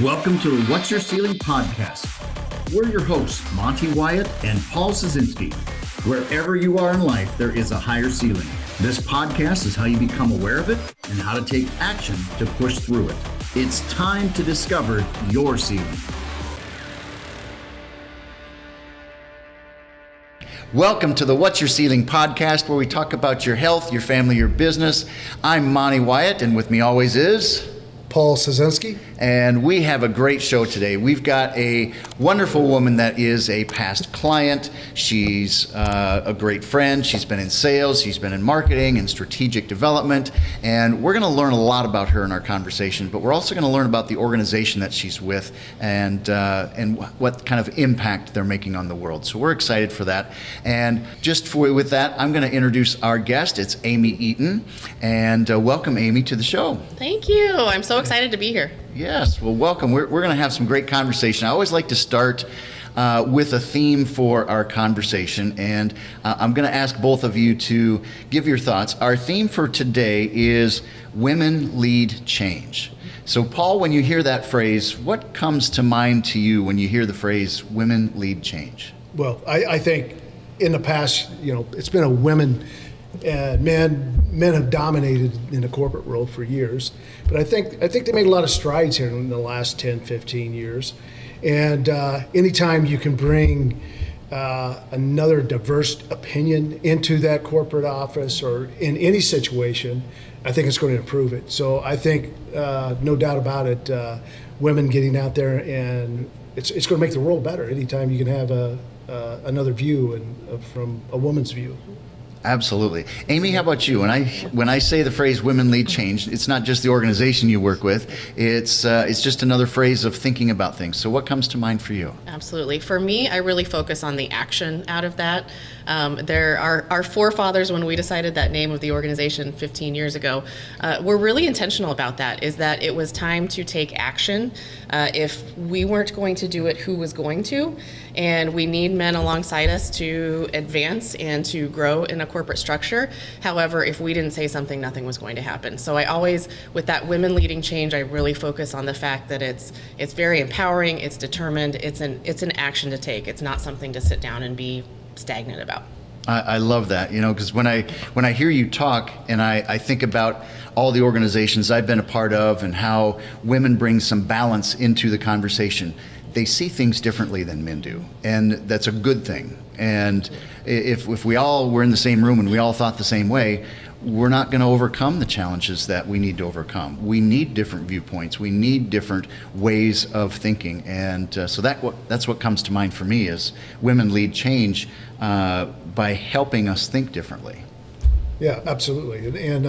Welcome to the What's Your Ceiling podcast. We're your hosts, Monty Wyatt and Paul Szynski. Wherever you are in life, there is a higher ceiling. This podcast is how you become aware of it and how to take action to push through it. It's time to discover your ceiling. Welcome to the What's Your Ceiling podcast, where we talk about your health, your family, your business. I'm Monty Wyatt, and with me always is Paul Szynski. And we have a great show today. We've got a wonderful woman that is a past client. She's a great friend. She's been in sales. She's been in marketing and strategic development. And we're going to learn a lot about her in our conversation, but we're also going to learn about the organization that she's with and what kind of impact they're making on the world. So we're excited for that. And with that, I'm going to introduce our guest. It's Amy Eaton. And welcome, Amy, to the show. Thank you. I'm so excited to be here. Yes, well, welcome. We're going to have some great conversation. I always like to start with a theme for our conversation, and I'm going to ask both of you to give your thoughts. Our theme for today is Women Lead Change. So, Paul, when you hear that phrase, what comes to mind to you when you hear the phrase Women Lead Change? Well, I think in the past, it's been a women and men have dominated in the corporate world for years, but I think they made a lot of strides here in the last 10, 15 years. And anytime you can bring another diverse opinion into that corporate office or in any situation, I think it's going to improve it. So I think, no doubt about it, women getting out there, and it's going to make the world better anytime you can have another view from a woman's view. Absolutely. Amy, how about you? When I say the phrase "women lead change," it's not just the organization you work with. It's just another phrase of thinking about things. So what comes to mind for you? Absolutely. For me, I really focus on the action out of that. Our forefathers, when we decided that name of the organization 15 years ago, were really intentional about that, is that it was time to take action. If we weren't going to do it, who was going to? And we need men alongside us to advance and to grow in a corporate structure. However, if we didn't say something, nothing was going to happen. So I always, with that women leading change, I really focus on the fact that it's very empowering, it's determined, it's an action to take. It's not something to sit down and be stagnant about. I love that, because when I hear you talk and I think about all the organizations I've been a part of and how women bring some balance into the conversation, they see things differently than men do, and that's a good thing. And if we all were in the same room and we all thought the same way, we're not going to overcome the challenges that we need to overcome. We need different viewpoints. We need different ways of thinking. And so that's what comes to mind for me is women lead change by helping us think differently. Yeah, absolutely. And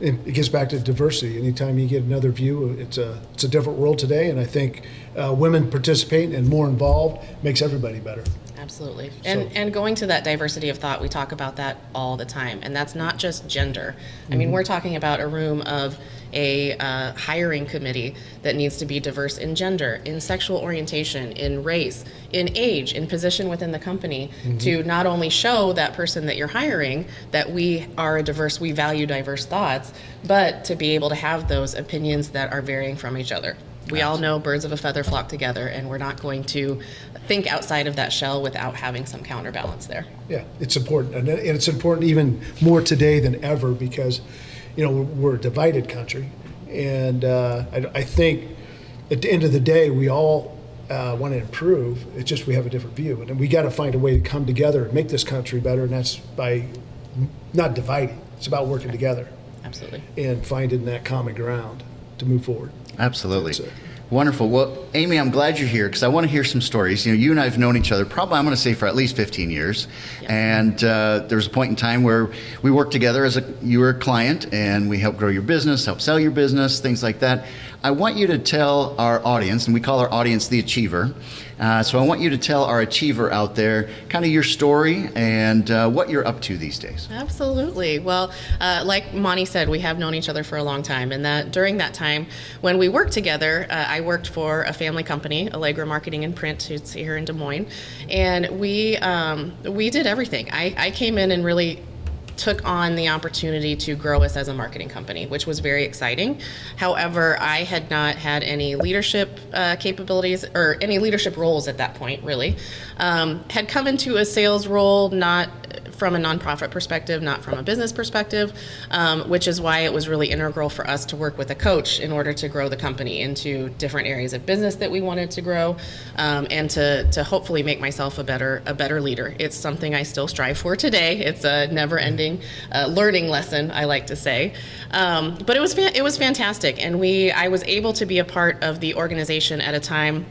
it gets back to diversity. Anytime you get another view, it's a different world today. And I think women participating and more involved makes everybody better. Absolutely. And going to that diversity of thought, we talk about that all the time. And that's not just gender. I mean, we're talking about a room of a hiring committee that needs to be diverse in gender, in sexual orientation, in race, in age, in position within the company, to not only show that person that you're hiring that we value diverse thoughts, but to be able to have those opinions that are varying from each other. We all know birds of a feather flock together, and we're not going to think outside of that shell without having some counterbalance there. Yeah, it's important. And it's important even more today than ever because, we're a divided country. And I think at the end of the day, we all want to improve. It's just we have a different view. And we got to find a way to come together and make this country better, and that's by not dividing. It's about working together. Absolutely. And finding that common ground to move forward. Absolutely. Wonderful. Well, Amy, I'm glad you're here because I want to hear some stories. You and I have known each other probably, I'm going to say, for at least 15 years. Yep. And there was a point in time where we worked together you were a client, and we helped grow your business, help sell your business, things like that. I want you to tell our audience, and we call our audience the Achiever. So I want you to tell our Achiever out there kind of your story and what you're up to these days. Absolutely. Well, like Monty said, we have known each other for a long time, and that during that time when we worked together, I worked for a family company, Allegra Marketing and Print, who's here in Des Moines, and we did everything. I came in and really took on the opportunity to grow us as a marketing company, which was very exciting. However, I had not had any leadership capabilities or any leadership roles at that point, really. Had come into a sales role, not from a nonprofit perspective, not from a business perspective, which is why it was really integral for us to work with a coach in order to grow the company into different areas of business that we wanted to grow, and to hopefully make myself a better leader. It's something I still strive for today. It's a never-ending learning lesson, I like to say. But it was fantastic, and I was able to be a part of the organization at a time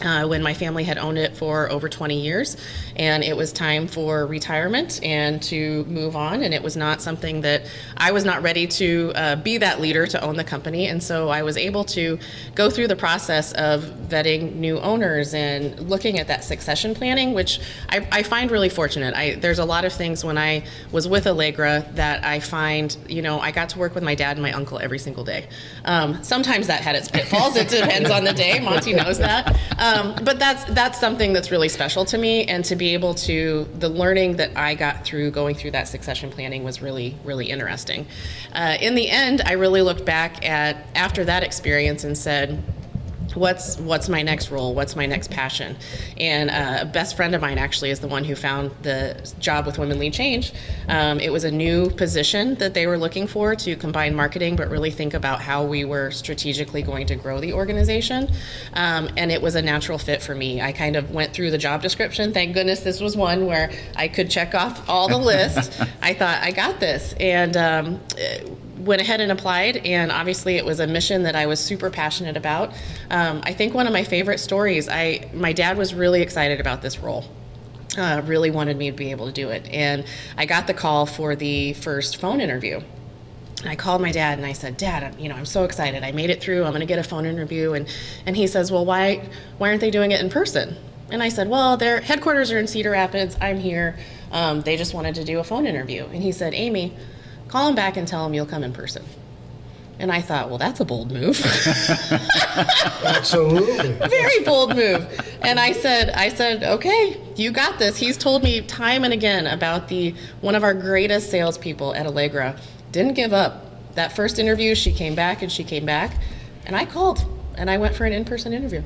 when my family had owned it for over 20 years, and it was time for retirement and to move on, and it was not something that I was not ready to be that leader to own the company, and so I was able to go through the process of vetting new owners and looking at that succession planning, which I find really fortunate. There's a lot of things when I was with Allegra that I find, I got to work with my dad and my uncle every single day. Sometimes that had its pitfalls. It depends on the day. Monty knows that. But that's something that's really special to me, and to be able to, the learning that I got through going through that succession planning was really, really interesting. In the end, I really looked back after that experience and said, what's my next role? What's my next passion? And a best friend of mine actually is the one who found the job with Women Lead Change. It was a new position that they were looking for to combine marketing, but really think about how we were strategically going to grow the organization. And it was a natural fit for me. I kind of went through the job description. Thank goodness this was one where I could check off all the list. I thought, I got this. And went ahead and applied, and obviously it was a mission that I was super passionate about. I think one of my favorite stories, my dad was really excited about this role, really wanted me to be able to do it, and I got the call for the first phone interview. And I called my dad and I said, Dad, I'm so excited. I made it through. I'm going to get a phone interview. And he says, well, why aren't they doing it in person? And I said, well, their headquarters are in Cedar Rapids. I'm here. They just wanted to do a phone interview. And he said, Amy, call him back and tell him you'll come in person. And I thought, well, that's a bold move. Absolutely. Very bold move. And I said, okay, you got this. He's told me time and again about one of our greatest salespeople at Allegra didn't give up. That first interview, she came back, and I called. And I went for an in-person interview.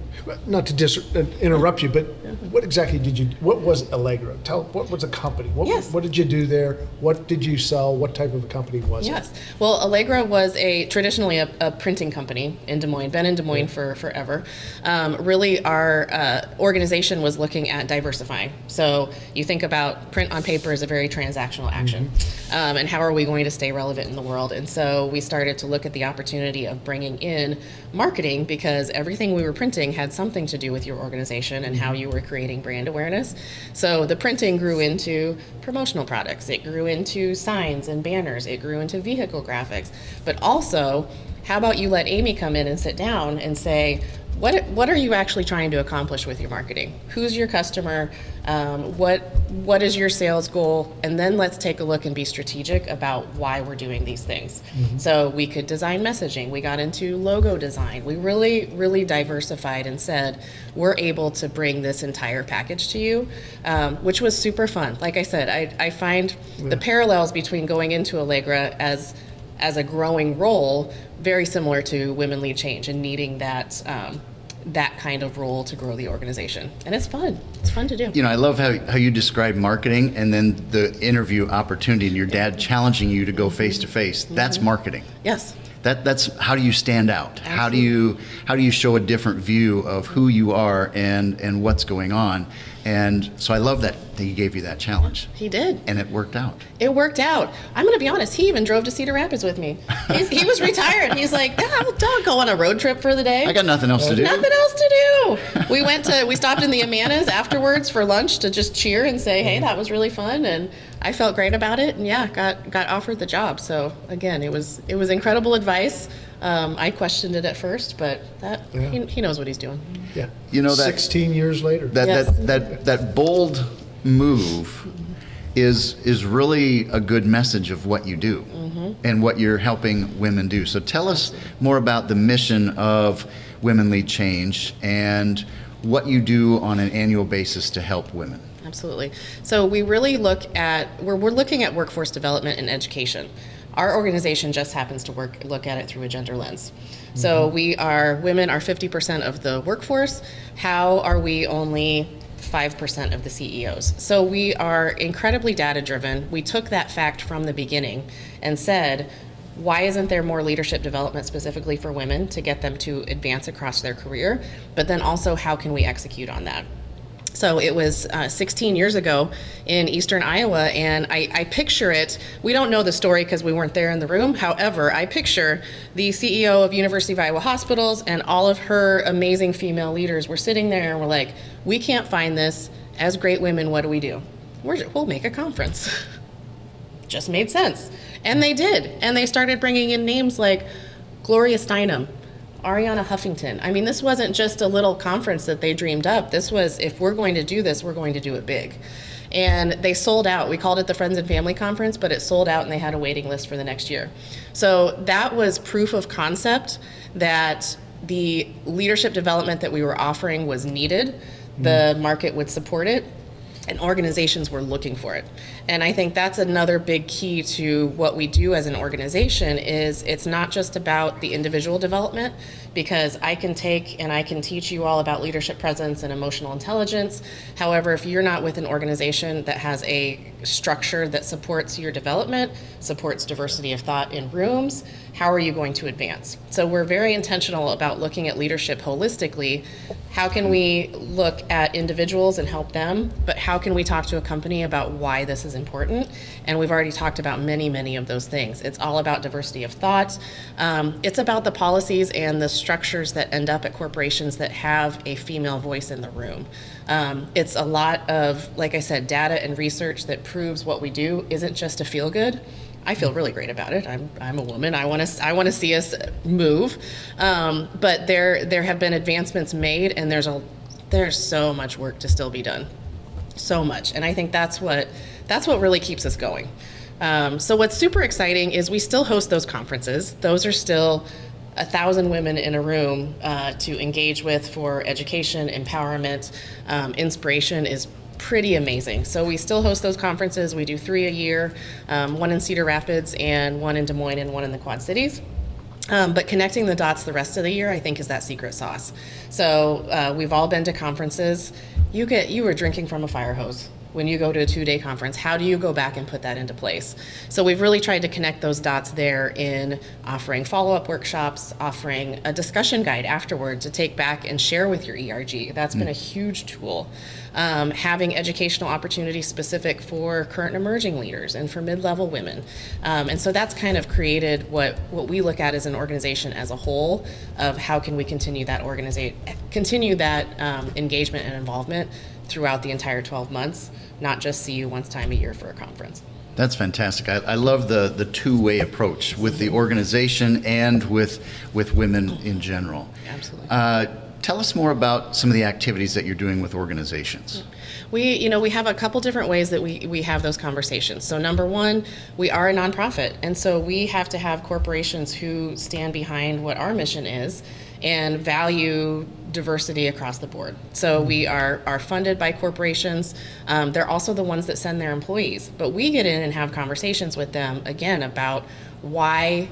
Not to interrupt you, but what exactly what was Allegra? What was a company? What did you do there? What did you sell? What type of a company was it? Yes. Well, Allegra was traditionally a printing company in Des Moines, been in Des Moines for forever. Really, our organization was looking at diversifying. So you think about print on paper is a very transactional action. And how are we going to stay relevant in the world? And so we started to look at the opportunity of bringing in marketing, because everything we were printing had something to do with your organization and how you were creating brand awareness. So the printing grew into promotional products. It grew into signs and banners. It grew into vehicle graphics. But also, how about you let Amy come in and sit down and say, what are you actually trying to accomplish with your marketing? Who's your customer? What is your sales goal? And then let's take a look and be strategic about why we're doing these things. So we could design messaging. We got into logo design. We really, really diversified and said, we're able to bring this entire package to you, which was super fun. Like I said, I find the parallels between going into Allegra as a growing role very similar to Women Lead Change and needing that kind of role to grow the organization. And it's fun. It's fun to do. I love how you describe marketing and then the interview opportunity and your dad challenging you to go face to face. That's marketing. Yes. That's how do you stand out? Absolutely. How do you show a different view of who you are and what's going on? And so I love that he gave you that challenge. He did. And it worked out. It worked out. I'm going to be honest. He even drove to Cedar Rapids with me. He was retired. He's like, don't go on a road trip for the day. I got nothing else to do. Nothing else to do. We stopped in the Amanas afterwards for lunch to just cheer and say, hey, that was really fun. And I felt great about it. And got offered the job. So again, it was incredible advice. I questioned it at first, but he knows what he's doing. Yeah. That 16 years later. That bold move is really a good message of what you do and what you're helping women do. So tell us more about the mission of Women Lead Change and what you do on an annual basis to help women. Absolutely. So we really look at, we're looking at workforce development and education. Our organization just happens to look at it through a gender lens. So women are 50% of the workforce. How are we only 5% of the CEOs? So we are incredibly data driven. We took that fact from the beginning and said, why isn't there more leadership development specifically for women to get them to advance across their career? But then also, how can we execute on that? So it was 16 years ago in eastern Iowa, and I picture it. We don't know the story because we weren't there in the room. However, I picture the CEO of University of Iowa Hospitals and all of her amazing female leaders were sitting there and we're like, we can't find this. As great women, what do? We'll make a conference. Just made sense. And they did. And they started bringing in names like Gloria Steinem, Ariana Huffington. I mean, this wasn't just a little conference that they dreamed up. This was, if we're going to do this, we're going to do it big. And they sold out. We called it the Friends and Family Conference, but it sold out and they had a waiting list for the next year. So that was proof of concept that the leadership development that we were offering was needed. The market would support it, and organizations were looking for it. And I think that's another big key to what we do as an organization is it's not just about the individual development, because I can take and I can teach you all about leadership presence and emotional intelligence. However, if you're not with an organization that has a structure that supports your development, supports diversity of thought in rooms, how are you going to advance? So we're very intentional about looking at leadership holistically. How can we look at individuals and help them, but how can we talk to a company about why this is important? And we've already talked about many of those things. It's all about diversity of thought. It's about the policies and the structures that end up at corporations that have a female voice in the room. It's a lot of, like I said, data and research that proves what we do isn't just to feel good. I feel really great about it. I'm a woman. I want to see us move. But there have been advancements made, and there's so much work to still be done. So much. And I think that's what really keeps us going. So what's super exciting is we still host those conferences. Those are still 1,000 women in a room to engage with for education, empowerment, inspiration is pretty amazing. So we still host those conferences. We do 3 a year, one in Cedar Rapids and one in Des Moines and one in the Quad Cities. But connecting the dots the rest of the year, I think, is that secret sauce. So we've all been to conferences. You were drinking from a fire hose when you go to a 2-day conference. How do you go back and put that into place? So we've really tried to connect those dots there in offering follow-up workshops, offering a discussion guide afterward to take back and share with your ERG. That's been a huge tool. Having educational opportunities specific for current emerging leaders and for mid-level women. And so that's kind of created what we look at as an organization as a whole of how can we continue that engagement and involvement throughout the entire 12 months, not just see you once time a year for a conference. That's fantastic. I love the two-way approach with the organization and with women in general. Absolutely. Tell us more about some of the activities that you're doing with organizations. We have a couple different ways that we have those conversations. So number one, we are a nonprofit, and so we have to have corporations who stand behind what our mission is and value diversity across the board. So we are funded by corporations. They're also the ones that send their employees. But we get in and have conversations with them, again, about why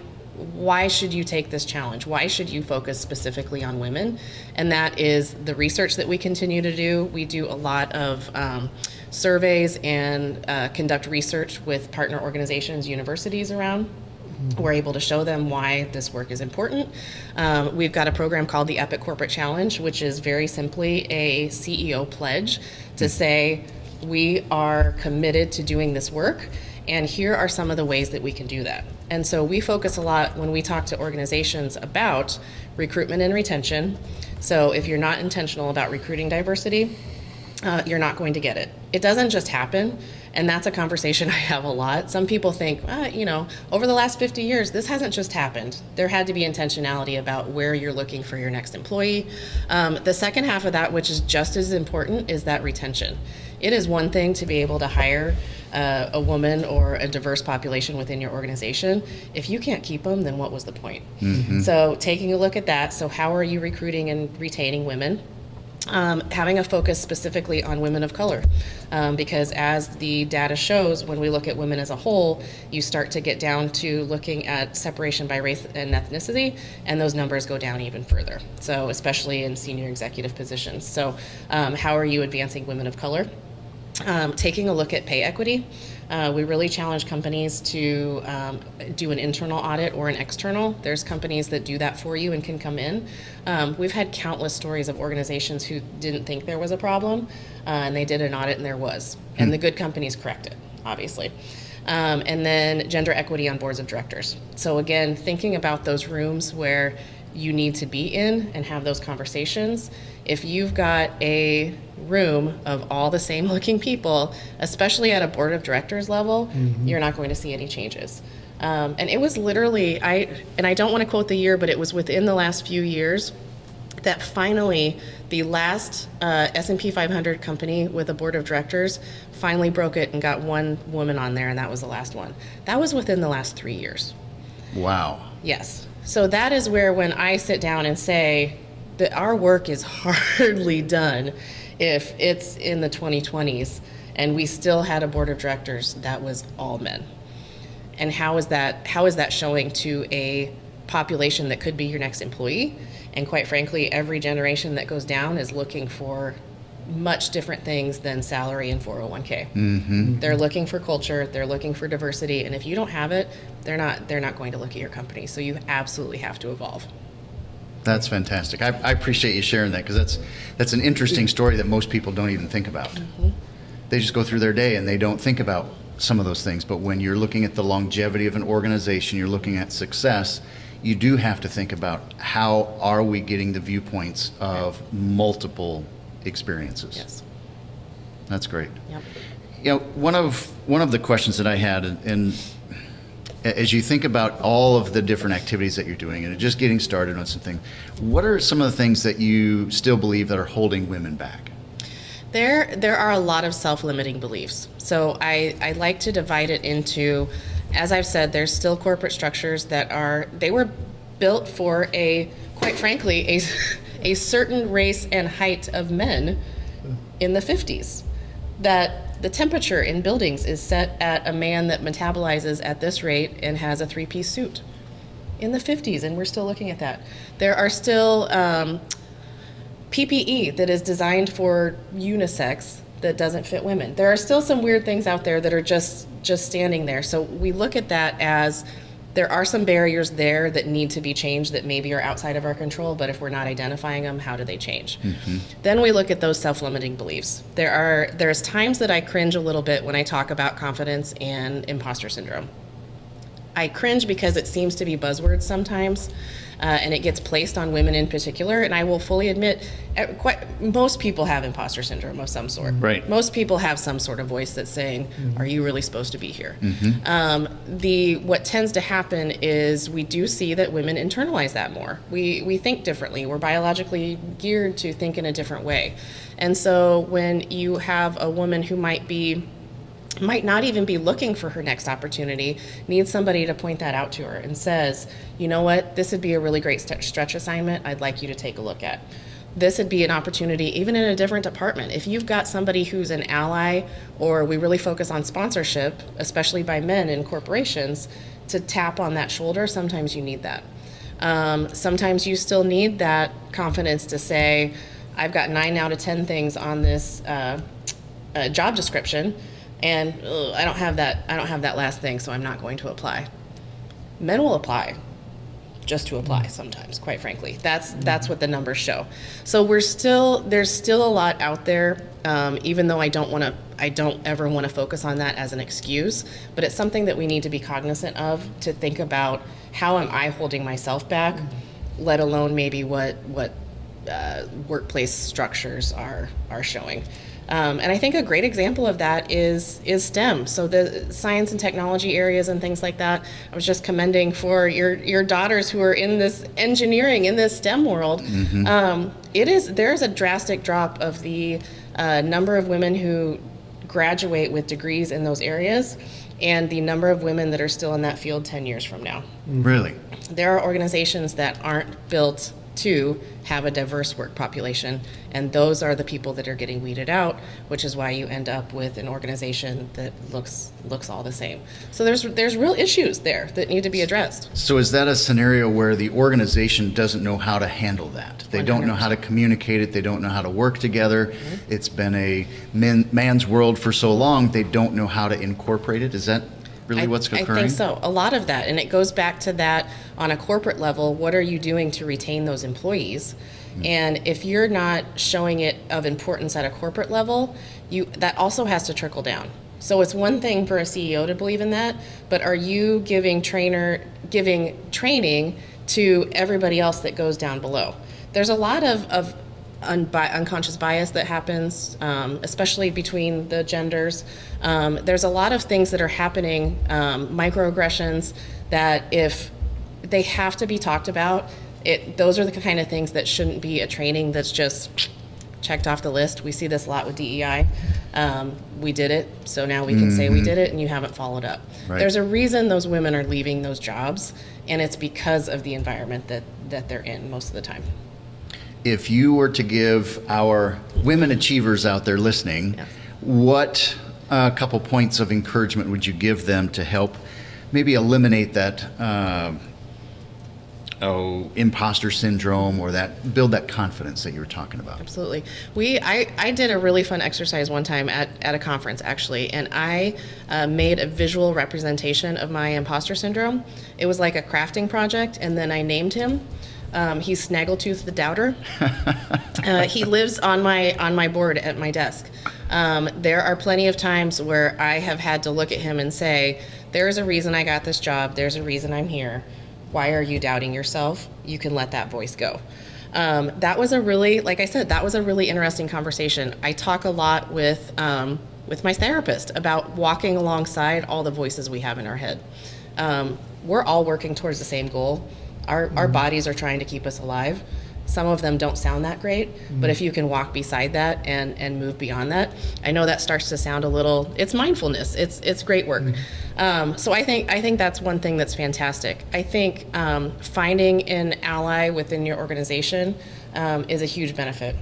should you take this challenge? Why should you focus specifically on women? And that is the research that we continue to do. We do a lot of surveys and conduct research with partner organizations, universities around. We're able to show them why this work is important. We've got a program called the Epic Corporate Challenge, which is very simply a CEO pledge to say, we are committed to doing this work, and here are some of the ways that we can do that. And so we focus a lot when we talk to organizations about recruitment and retention. So if you're not intentional about recruiting diversity, you're not going to get it. It doesn't just happen. And that's a conversation I have a lot. Some people think, over the last 50 years, this hasn't just happened. There had to be intentionality about where you're looking for your next employee. The second half of that, which is just as important, is that retention. It is one thing to be able to hire a woman or a diverse population within your organization. If you can't keep them, then what was the point? Mm-hmm. So taking a look at that. So how are you recruiting and retaining women? having a focus specifically on women of color, because as the data shows, when we look at women as a whole, you start to get down to looking at separation by race and ethnicity, and those numbers go down even further. So especially in senior executive positions. So how are you advancing women of color? Taking a look at pay equity. We really challenge companies to do an internal audit or an external. There's companies that do that for you and can come in. We've had countless stories of organizations who didn't think there was a problem, and they did an audit and there was. And the good companies correct it, obviously. And then gender equity on boards of directors. So again, thinking about those rooms where you need to be in and have those conversations. If you've got a room of all the same looking people, especially at a board of directors level, you're not going to see any changes. And it was literally, I don't want to quote the year, but it was within the last few years that finally the last S&P 500 company with a board of directors finally broke it and got one woman on there, and that was the last one. That was within the last 3 years. Wow. Yes. So that is where when I sit down and say that our work is hardly done if it's in the 2020s and we still had a board of directors that was all men. And how is that showing to a population that could be your next employee? And quite frankly, every generation that goes down is looking for much different things than salary and 401k. They're looking for culture, they're looking for diversity, and if you don't have it, they're not going to look at your company. So you absolutely have to evolve. That's fantastic. I appreciate you sharing that, because that's an interesting story that most people don't even think about. They just go through their day and they don't think about some of those things. But when you're looking at the longevity of an organization, you're looking at success, you do have to think about how are we getting the viewpoints of multiple experiences. Yes. That's great. Yep. You know, one of the questions that I had, and as you think about all of the different activities that you're doing and just getting started on something, what are some of the things that you still believe that are holding women back? There are a lot of self-limiting beliefs. So I like to divide it into, as I've said, there's still corporate structures that they were built for quite frankly, a certain race and height of men in the 50s. That the temperature in buildings is set at a man that metabolizes at this rate and has a 3-piece suit in the 50s, and we're still looking at that. There are still PPE that is designed for unisex that doesn't fit women. There are still some weird things out there that are just standing there. So we look at that as there are some barriers there that need to be changed that maybe are outside of our control, but if we're not identifying them, how do they change? Then we look at those self-limiting beliefs. There's times that I cringe a little bit when I talk about confidence and imposter syndrome. I cringe because it seems to be buzzwords sometimes, and it gets placed on women in particular. And I will fully admit, most people have imposter syndrome of some sort. Right. Most people have some sort of voice that's saying, "Are you really supposed to be here?" What tends to happen is we do see that women internalize that more. We think differently. We're biologically geared to think in a different way, and so when you have a woman who might not even be looking for her next opportunity, needs somebody to point that out to her and says, you know what, this would be a really great stretch assignment I'd like you to take a look at. This would be an opportunity even in a different department. If you've got somebody who's an ally, or we really focus on sponsorship, especially by men in corporations, to tap on that shoulder, sometimes you need that. Sometimes you still need that confidence to say, I've got 9 out of 10 things on this job description, and I don't have that last thing, so I'm not going to apply. Men will apply just to apply sometimes, quite frankly. That's what the numbers show. So there's still a lot out there, even though I don't ever want to focus on that as an excuse, but it's something that we need to be cognizant of, to think about how am I holding myself back, let alone maybe what workplace structures are showing. And I think a great example of that is STEM. So the science and technology areas and things like that. I was just commending for your daughters who are in this engineering, in this STEM world. There's a drastic drop of the number of women who graduate with degrees in those areas, and the number of women that are still in that field 10 years from now. Really? There are organizations that aren't built to have a diverse work population, and those are the people that are getting weeded out, which is why you end up with an organization that looks all the same. So there's real issues there that need to be addressed. So is that a scenario where the organization doesn't know how to handle that? They don't know how to communicate it. They don't know how to work together. Mm-hmm. It's been a man's world for so long. They don't know how to incorporate it. Is that really what's occurring? I think so. A lot of that. And it goes back to that on a corporate level. What are you doing to retain those employees? Mm-hmm. And if you're not showing it of importance at a corporate level, that also has to trickle down. So it's one thing for a CEO to believe in that, but are you giving training to everybody else that goes down below? There's a lot of unconscious bias that happens, especially between the genders. There's a lot of things that are happening, microaggressions, that if they have to be talked about, those are the kind of things that shouldn't be a training that's just checked off the list. We see this a lot with DEI. We did it, so now we can say we did it, and you haven't followed up. Right. There's a reason those women are leaving those jobs, and it's because of the environment that they're in most of the time. If you were to give our women achievers out there listening, Yes. what couple points of encouragement would you give them to help maybe eliminate that imposter syndrome, or build that confidence that you were talking about? Absolutely. I did a really fun exercise one time at a conference, actually, and I made a visual representation of my imposter syndrome. It was like a crafting project, and then I named him. He's Snaggletooth the Doubter. He lives on my board at my desk. There are plenty of times where I have had to look at him and say, there is a reason I got this job. There's a reason I'm here. Why are you doubting yourself? You can let that voice go. That was a really, like I said, that was a really interesting conversation. I talk a lot with my therapist about walking alongside all the voices we have in our head. We're all working towards the same goal. Our bodies are trying to keep us alive. Some of them don't sound that great, but if you can walk beside that and move beyond that, I know that starts to sound a little, it's mindfulness, it's great work. So I think that's one thing that's fantastic. I think finding an ally within your organization is a huge benefit.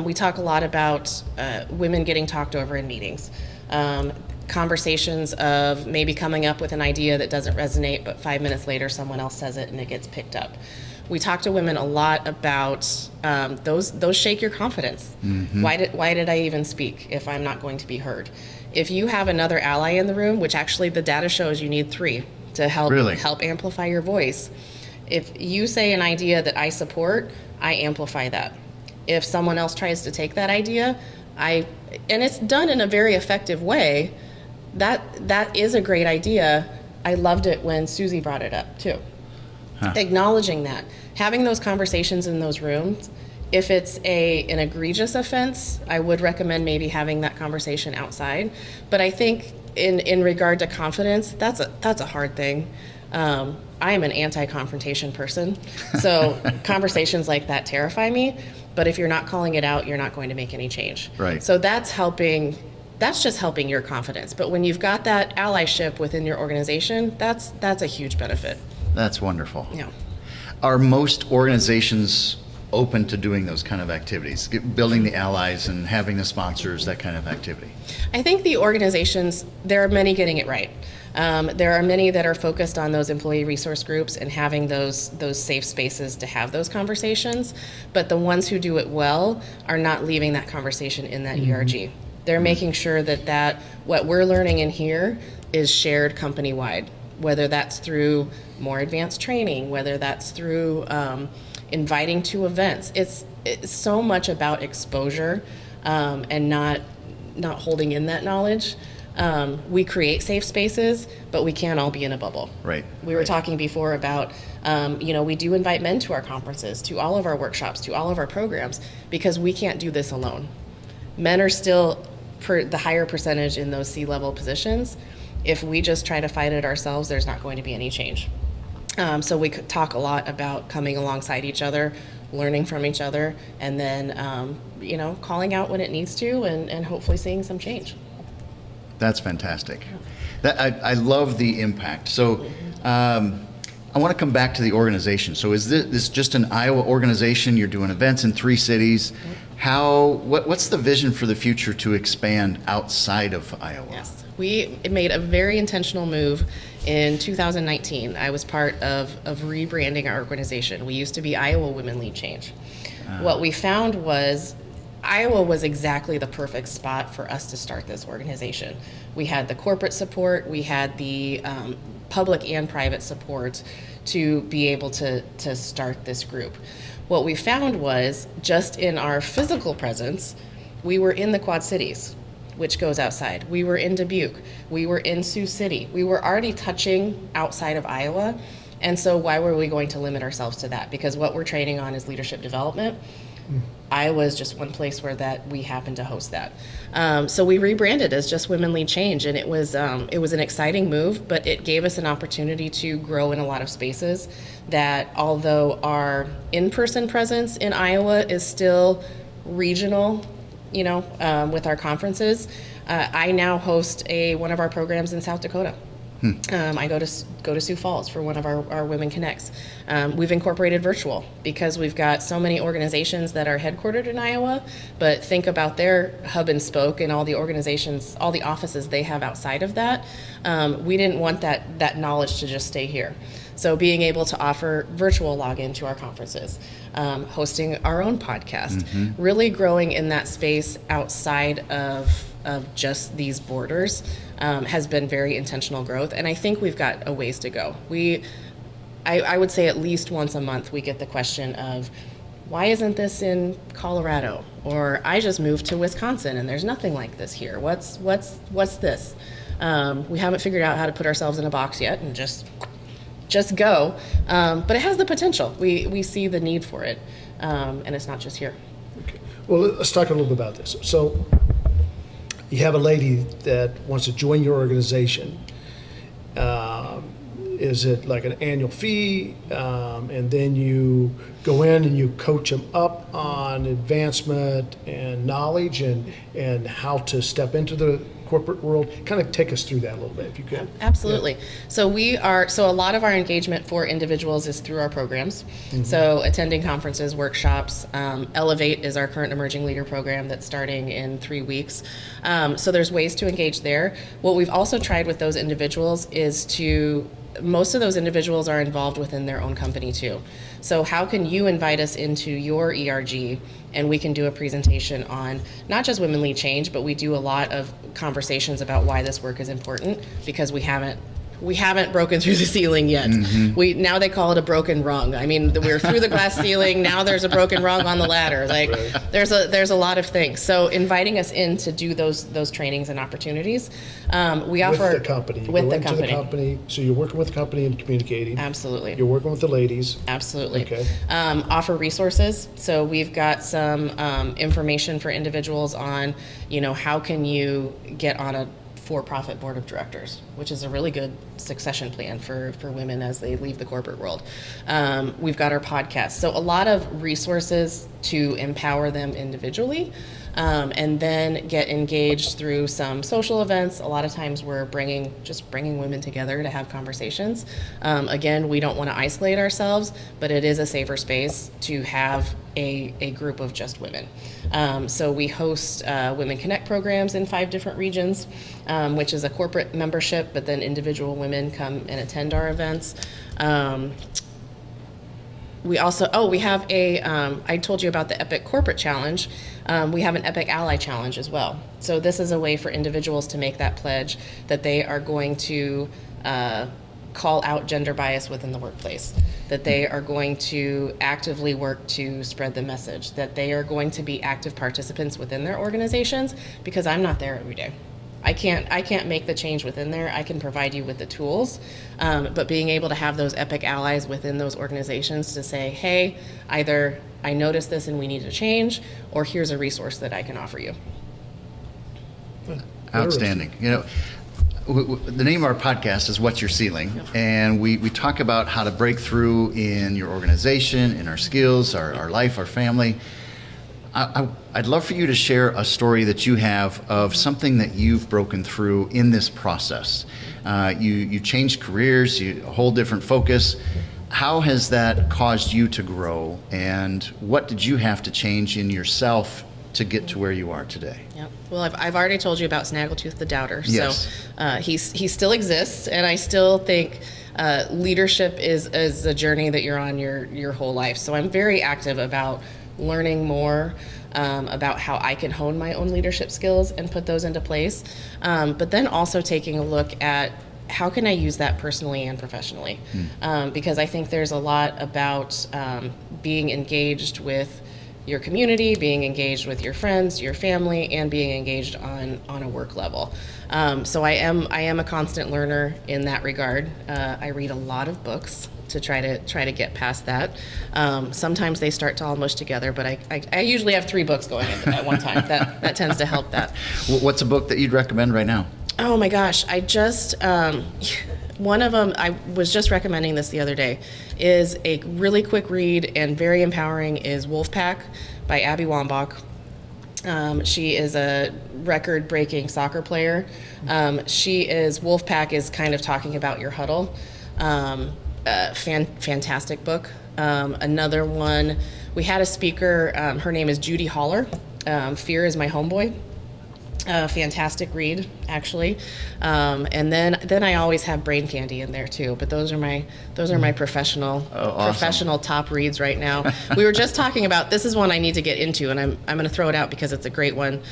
We talk a lot about women getting talked over in meetings. Conversations of maybe coming up with an idea that doesn't resonate, but 5 minutes later someone else says it and it gets picked up. We talk to women a lot about those shake your confidence. Mm-hmm. Why did I even speak if I'm not going to be heard? If you have another ally in the room, which actually the data shows you need 3 to help amplify your voice. If you say an idea that I support, I amplify that. If someone else tries to take that idea, and it's done in a very effective way, that is a great idea. I loved it when Susie brought it up too. Huh. Acknowledging that, having those conversations in those rooms. If it's an egregious offense, I would recommend maybe having that conversation outside. But I think in regard to confidence, that's a hard thing. I am an anti-confrontation person, so conversations like that terrify me. But if you're not calling it out, you're not going to make any change. Right. So that's just helping your confidence. But when you've got that allyship within your organization, that's a huge benefit. That's wonderful. Yeah. Are most organizations open to doing those kind of activities, building the allies and having the sponsors, that kind of activity? I think the organizations, there are many getting it right. There are many that are focused on those employee resource groups and having those safe spaces to have those conversations. But the ones who do it well are not leaving that conversation in that ERG. They're making sure that what we're learning in here is shared company-wide, whether that's through more advanced training, whether that's through inviting to events. It's so much about exposure and not holding in that knowledge. We create safe spaces, but we can't all be in a bubble. Right. We were talking before about, we do invite men to our conferences, to all of our workshops, to all of our programs, because we can't do this alone. Men are still the higher percentage in those C-level positions. If we just try to fight it ourselves, there's not going to be any change. So we could talk a lot about coming alongside each other, learning from each other, and then, calling out when it needs to and hopefully seeing some change. That's fantastic. I love the impact. So I I want to come back to the organization. So is this just an Iowa organization? You're doing events in 3 cities. What's the vision for the future to expand outside of Iowa? Yes, we made a very intentional move in 2019. I was part of rebranding our organization. We used to be Iowa Women Lead Change. What we found was Iowa was exactly the perfect spot for us to start this organization. We had the corporate support, we had the public and private support to be able to start this group. What we found was just in our physical presence, we were in the Quad Cities, which goes outside. We were in Dubuque, we were in Sioux City. We were already touching outside of Iowa, and so why were we going to limit ourselves to that? Because what we're training on is leadership development. Iowa is just one place where that we happen to host that. So we rebranded as just Women Lead Change, and it was an exciting move, but it gave us an opportunity to grow in a lot of spaces that, although our in-person presence in Iowa is still regional, with our conferences, I now host one of our programs in South Dakota. I go to Sioux Falls for one of our Women Connects. We've incorporated virtual because we've got so many organizations that are headquartered in Iowa, but think about their hub and spoke and all the organizations, all the offices they have outside of that. We didn't want that knowledge to just stay here. So being able to offer virtual login to our conferences, hosting our own podcast, really growing in that space outside of just these borders has been very intentional growth, and I think we've got a ways to go. I would say at least once a month we get the question of, why isn't this in Colorado? Or I just moved to Wisconsin and there's nothing like this here. What's this? We haven't figured out how to put ourselves in a box yet and just go, but it has the potential. We see the need for it, and it's not just here. Okay. Well, let's talk a little bit about this. So you have a lady that wants to join your organization. Is it like an annual fee, and then you go in and you coach them up on advancement and knowledge and how to step into the corporate world? Kind of take us through that a little bit, if you could. Absolutely. Yeah. So a lot of our engagement for individuals is through our programs. So attending conferences, workshops. Elevate is our current emerging leader program that's starting in 3 weeks. So there's ways to engage there. What we've also tried with those individuals is most of those individuals are involved within their own company too. So how can you invite us into your ERG and we can do a presentation on not just Women Lead Change, but we do a lot of conversations about why this work is important, because we haven't broken through the ceiling yet. Now they call it a broken rung. I mean, we're through the glass ceiling. Now there's a broken rung on the ladder. Like there's a lot of things. So inviting us in to do those trainings and opportunities, we offer with the company. The company. So you're working with the company and communicating. Absolutely. You're working with the ladies. Absolutely. Okay. Offer resources. So we've got some information for individuals on, how can you get on a for-profit board of directors, which is a really good succession plan for women as they leave the corporate world. We've got our podcast. So a lot of resources to empower them individually, and then get engaged through some social events. A lot of times we're bringing women together to have conversations. Again, we don't want to isolate ourselves, but it is a safer space to have a group of just women. So we host Women Connect programs in 5 different regions, which is a corporate membership, but then individual women come and attend our events. We also, we have I told you about the Epic Corporate Challenge. We have an Epic Ally Challenge as well. So this is a way for individuals to make that pledge that they are going to call out gender bias within the workplace, that they are going to actively work to spread the message, that they are going to be active participants within their organizations, because I'm not there every day. I can't make the change within there. I can provide you with the tools, but being able to have those epic allies within those organizations to say, hey, either I noticed this and we need to change, or here's a resource that I can offer you. Outstanding. The name of our podcast is What's Your Ceiling? Yep. And we talk about how to break through in your organization, in our skills, our life, our family. I'd love for you to share a story that you have of something that you've broken through in this process. You changed careers, a whole different focus. How has that caused you to grow, and what did you have to change in yourself to get to where you are today? Yep. Well, I've already told you about Snaggletooth the Doubter. Yes. So he still exists, and I still think leadership is a journey that you're on your whole life. So I'm very active about learning more about how I can hone my own leadership skills and put those into place. But then also taking a look at how can I use that personally and professionally? Because I think there's a lot about being engaged with your community, being engaged with your friends, your family, and being engaged on a work level. So I am a constant learner in that regard. I read a lot of books to try to get past that. Sometimes they start to all mush together, but I usually have 3 books going at one time. That tends to help that. What's a book that you'd recommend right now? Oh my gosh, I just, one of them, I was just recommending this the other day, is a really quick read and very empowering, is Wolfpack by Abby Wambach. She is a record-breaking soccer player. Wolfpack is kind of talking about your huddle. Fantastic book. Another one, we had a speaker, her name is Judy Holler. Fear is My Homeboy. Fantastic read, actually. And then I always have Brain Candy in there too. But those are my professional top reads right now. We were just talking about, this is one I need to get into, and I'm going to throw it out because it's a great one.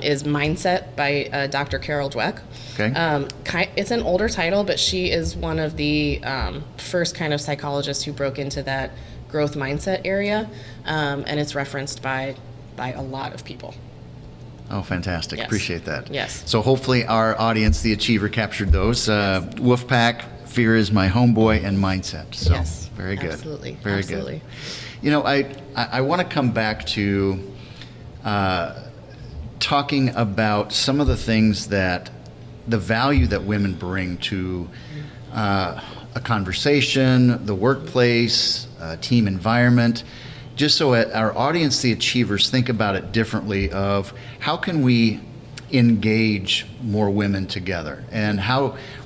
Is Mindset by Dr. Carol Dweck. Okay. It's an older title, but she is one of the first kind of psychologists who broke into that growth mindset area, and it's referenced by a lot of people. Oh, fantastic. Yes. Appreciate that. Yes. So hopefully our audience, the Achiever, captured those. Wolfpack, Fear is My Homeboy, and Mindset. So Yes. very good. Absolutely. Very Absolutely. good. You know, I want to come back to talking about some of the things that the value that women bring to a conversation, the workplace, team environment. Just so our audience, the Achievers, think about it differently of how can we engage more women together, and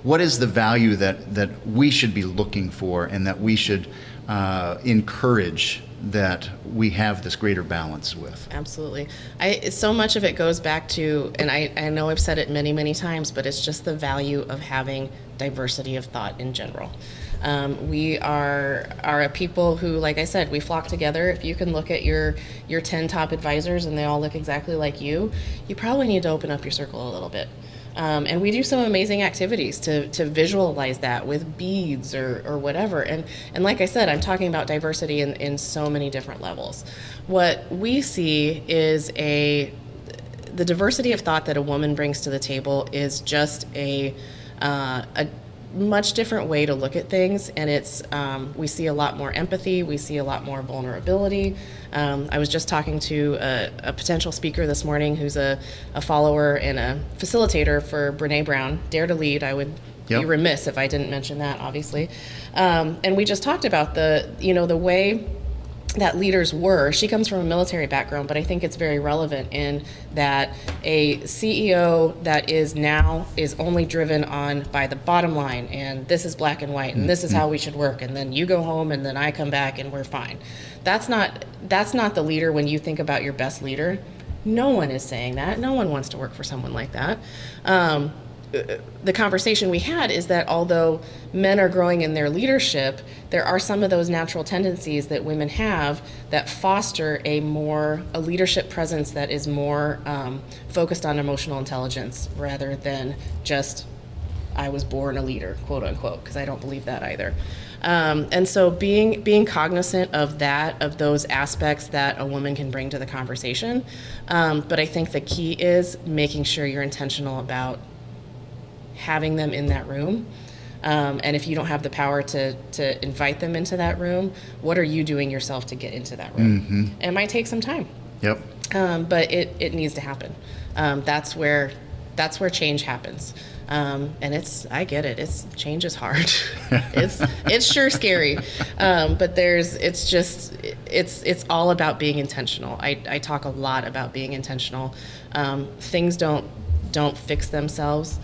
what is the value that we should be looking for, and that we should encourage that we have this greater balance with. Absolutely. So much of it goes back to, and I know I've said it many, many times, but it's just the value of having diversity of thought in general. We are a people who, like I said, we flock together. If you can look at your 10 top advisors and they all look exactly like you probably need to open up your circle a little bit. And we do some amazing activities to visualize that with beads or whatever. And like I said, I'm talking about diversity in so many different levels. What we see is the diversity of thought that a woman brings to the table is just a much different way to look at things, and it's we see a lot more empathy, we see a lot more vulnerability. I was just talking to a potential speaker this morning who's a follower and a facilitator for Brene Brown, Dare to Lead. I would be remiss if I didn't mention that, obviously. And we just talked about the way that leaders were. She comes from a military background, but I think it's very relevant in that a CEO that is only driven by the bottom line, and this is black and white, and this is how we should work, and then you go home, and then I come back, and we're fine. That's not the leader when you think about your best leader. No one is saying that. No one wants to work for someone like that. The conversation we had is that although men are growing in their leadership, there are some of those natural tendencies that women have that foster a leadership presence that is more focused on emotional intelligence rather than just, I was born a leader, quote unquote, because I don't believe that either. And so being cognizant of those aspects that a woman can bring to the conversation. But I think the key is making sure you're intentional about having them in that room. And if you don't have the power to invite them into that room, what are you doing yourself to get into that room? It might take some time. Yep. But it needs to happen. That's where that's where change happens. And I get it. Change is hard. it's sure scary. But it's all about being intentional. I talk a lot about being intentional. Things don't fix themselves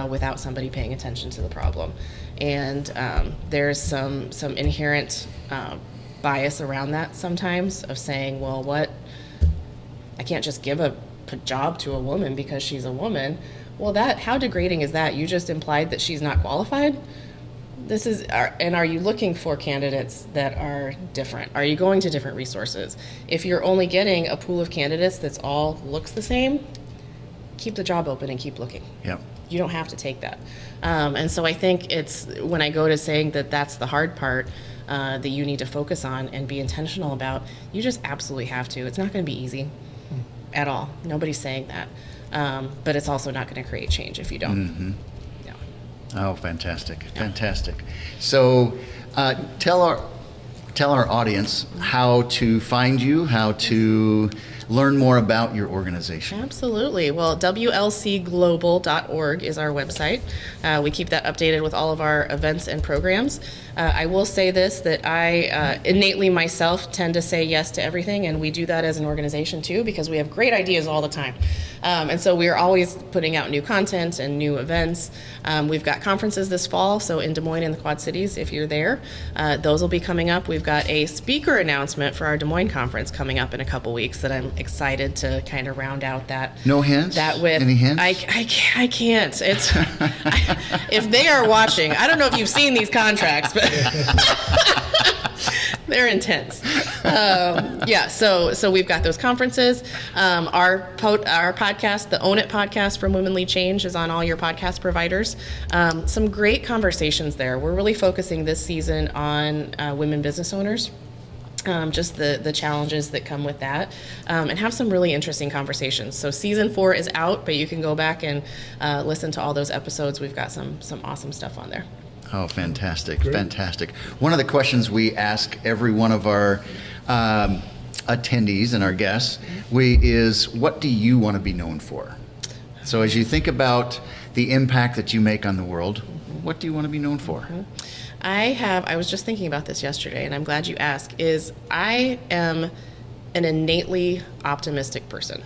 without somebody paying attention to the problem. And there's some inherent bias around that sometimes, of saying, well, I can't just give a job to a woman because she's a woman. Well, how degrading is that? You just implied that she's not qualified? And are you looking for candidates that are different? Are you going to different resources? If you're only getting a pool of candidates that's all looks the same, keep the job open and keep looking. Yep. You don't have to take that. And so I think it's when I go to saying that that's the hard part that you need to focus on and be intentional about, you just absolutely have to. It's not going to be easy at all. Nobody's saying that. But it's also not going to create change if you don't. Mm-hmm. Yeah. Oh, fantastic. Fantastic. So tell our audience how to find you, how to learn more about your organization. Absolutely. Well, WLCglobal.org is our website. We keep that updated with all of our events and programs. I will say this, that I innately myself tend to say yes to everything, and we do that as an organization too, because we have great ideas all the time. And so we are always putting out new content and new events. We've got conferences this fall, so in Des Moines and the Quad Cities, if you're there, those will be coming up. We've got a speaker announcement for our Des Moines conference coming up in a couple weeks that I'm excited to kind of round out that. No hints? Any hints? I can't. If they are watching, I don't know if you've seen these contracts, but they're intense. So we've got those conferences. Our podcast, the Own It podcast from Women Lead Change, is on all your podcast providers. Some great conversations there. We're really focusing this season on women business owners. Just the challenges that come with that, and have some really interesting conversations. So season 4 is out, but you can go back and listen to all those episodes. We've got some awesome stuff on there. Oh, fantastic. Great. Fantastic. One of the questions we ask every one of our attendees and our guests is, what do you want to be known for? So as you think about the impact that you make on the world, what do you want to be known for? I was just thinking about this yesterday, and I'm glad you asked, I am an innately optimistic person.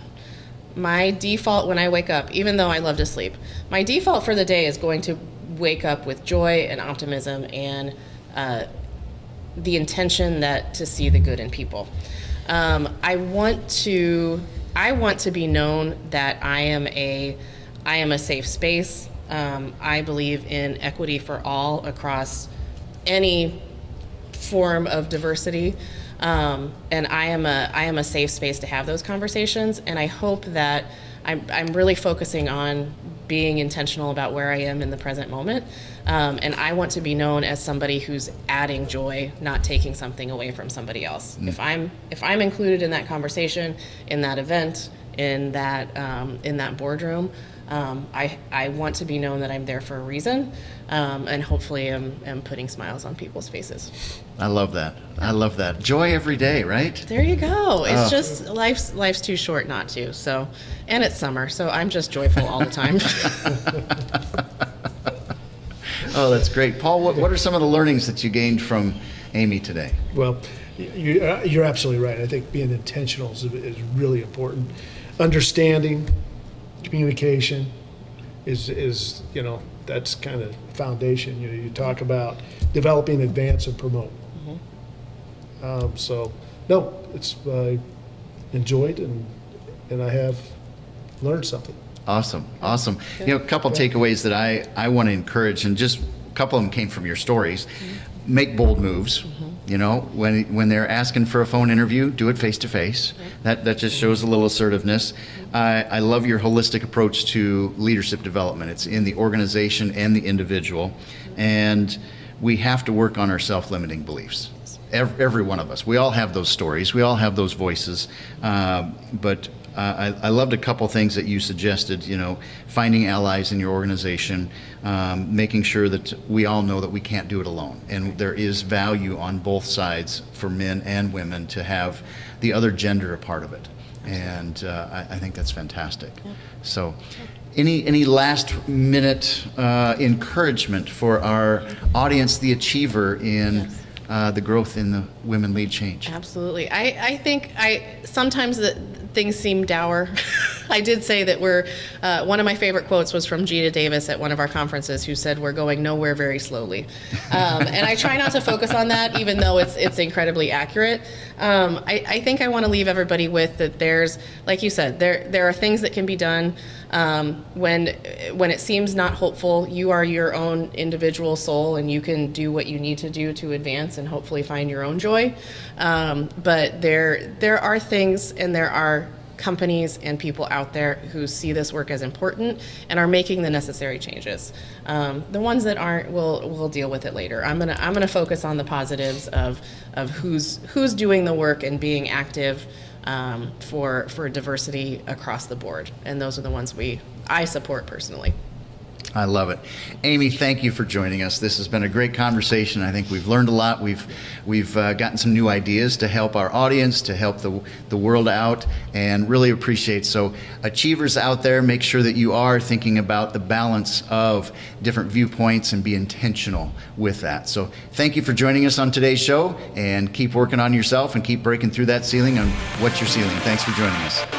My default when I wake up, even though I love to sleep, my default for the day is going to wake up with joy and optimism and the intention to see the good in people. I want to be known that I am a safe space. I believe in equity for all across any form of diversity, and I am a safe space to have those conversations. And I hope that I'm really focusing on being intentional about where I am in the present moment, and I want to be known as somebody who's adding joy, not taking something away from somebody else. If I'm included in that conversation, in that event, in that boardroom, I want to be known that I'm there for a reason, and hopefully am putting smiles on people's faces. I love that. I love that. Joy every day, right? There you go. It's just life's too short not to. So, and it's summer, so I'm just joyful all the time. Oh, that's great. Paul, what are some of the learnings that you gained from Amy today? Well, you're absolutely right. I think being intentional is really important. Understanding, communication is that's kind of foundation. You talk about developing, advance, and promote. It's enjoyed and I have learned something. Awesome. A couple takeaways that I want to encourage, and just a couple of them came from your stories. Make bold moves. When they're asking for a phone interview, do it face to face. That just shows a little assertiveness. I love your holistic approach to leadership development. It's in the organization and the individual, and we have to work on our self-limiting beliefs. Every one of us. We all have those stories. We all have those voices. But I loved a couple things that you suggested. Finding allies in your organization, making sure that we all know that we can't do it alone, and there is value on both sides for men and women to have the other gender a part of it. And I think that's fantastic. So any last minute encouragement for our audience, the achiever, in the growth in the Women Lead Change? Absolutely. I think sometimes things seem dour. I did say that one of my favorite quotes was from Gina Davis at one of our conferences, who said, "We're going nowhere very slowly." And I try not to focus on that, even though it's incredibly accurate. I think I want to leave everybody with that there's, like you said, there are things that can be done. When it seems not hopeful, you are your own individual soul, and you can do what you need to do to advance and hopefully find your own joy. But there are things, and there are companies and people out there who see this work as important and are making the necessary changes. The ones that aren't, we'll deal with it later. I'm gonna focus on the positives of who's doing the work and being active for diversity across the board, and those are the ones I support personally. I love it. Amy, thank you for joining us. This has been a great conversation. I think we've learned a lot. We've gotten some new ideas to help our audience, to help the world out, and really appreciate. So achievers out there, make sure that you are thinking about the balance of different viewpoints and be intentional with that. So thank you for joining us on today's show, and keep working on yourself and keep breaking through that ceiling on what you're sealing. Thanks for joining us.